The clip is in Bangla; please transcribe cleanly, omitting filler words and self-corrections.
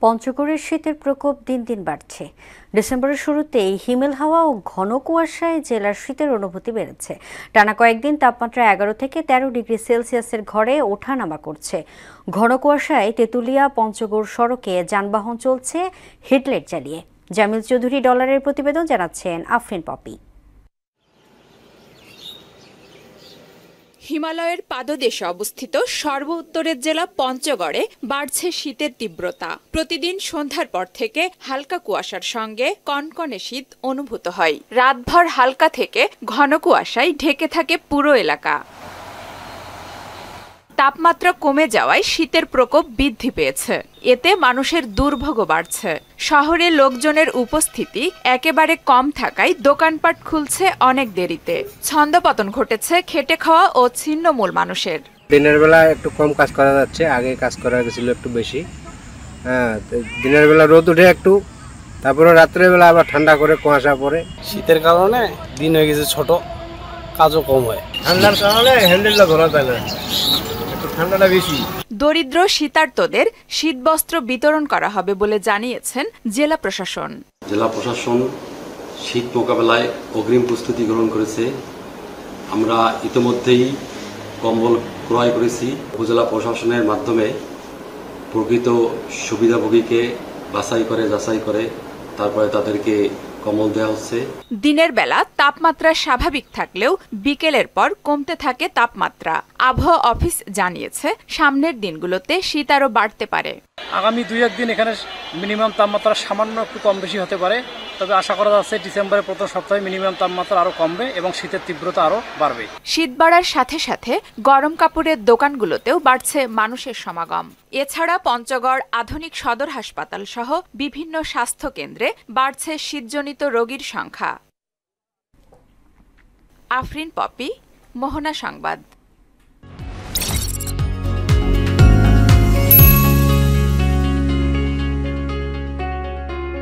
পঞ্চগড়ের শীতের প্রকোপ দিন দিন বাড়ছে। ডিসেম্বরের শুরুতেই হিমেল হাওয়া ও ঘন কুয়াশায় জেলার শীতের অনুভূতি বেড়েছে। টানা কয়েকদিন তাপমাত্রা 11 থেকে 13 ডিগ্রি সেলসিয়াসের ঘরে ওঠানামা করছে। ঘন কুয়াশায় তেঁতুলিয়া পঞ্চগড় সড়কে যানবাহন চলছে হেডলাইট জ্বালিয়ে। জামিল চৌধুরী ডলারের প্রতিবেদন, জানাচ্ছেন আফরিন পপি। হিমালয়ের পাদদেশে অবস্থিত সর্বোত্তরের জেলা পঞ্চগড়ে বাড়ছে শীতের তীব্রতা। প্রতিদিন সন্ধ্যার পর থেকে হালকা কুয়াশার সঙ্গে কনকনে শীত অনুভূত হয়। রাতভর হালকা থেকে ঘন কুয়াশায় ঢেকে থাকে পুরো এলাকা। তাপমাত্রা কমে যাওয়ায় শীতের প্রকোপ বৃদ্ধি পেয়েছে। এতে মানুষের দুর্ভোগ বাড়ছে। শহরে লোকজনের উপস্থিতি একেবারে কম থাকায় দোকানপাট খুলছে অনেক দেরিতে। ছন্দপতন ঘটেছে খেটে খাওয়া ও ছিন্নমূল মানুষের। দিনের বেলা একটু কম কাজ করা যাচ্ছে, আগে কাজ করা গেছিল একটু বেশি। দিনের বেলা রোদ উঠে একটু, তারপরে রাত্রের বেলা আবার ঠান্ডা করে কুয়াশা পড়ে। শীতের কারণে দিন হয়ে গেছে ছোট, কাজও কম হয়। ঠান্ডার কারণে হ্যান্ডেলটা ধরা যায় না, ঠান্ডাটা বেশি। দরিদ্র শীতার্তদের শীতবস্ত্র বিতরণ করা হবে বলে জানিয়েছেন জেলা প্রশাসন। জেলা প্রশাসন শীত মোকাবেলায় অগ্রিম প্রস্তুতি গ্রহণ করেছে। আমরা ইতিমধ্যেই কম্বল ক্রয় করেছি। উপজেলা প্রশাসনের মাধ্যমে প্রকৃত সুবিধাভোগীকে যাচাই করে তারপরে তাদেরকে কম্বল দেওয়া হচ্ছে। দিনের বেলা তাপমাত্রা স্বাভাবিক থাকলেও বিকেলের পর কমতে থাকে তাপমাত্রা। আবহাওয়া অফিস জানিয়েছে সামনের দিনগুলোতে শীত আরও বাড়তে পারে। আগামী 2-1 দিন এখানে মিনিমাম তাপমাত্রা সামান্য একটু কম বেশি হতে পারে, তবে আশা করা যাচ্ছে ডিসেম্বরের প্রথম সপ্তাহে মিনিমাম তাপমাত্রা আরও কমবে এবং শীতের তীব্রতা আরও বাড়বে। শীত বাড়ার সাথে সাথে গরম কাপড়ের দোকানগুলোতেও বাড়ছে মানুষের সমাগম। এছাড়া পঞ্চগড় আধুনিক সদর হাসপাতাল সহ বিভিন্ন স্বাস্থ্য কেন্দ্রে বাড়ছে শীতজনিত রোগীর সংখ্যা। আফরিন পপি, মোহনা সংবাদ।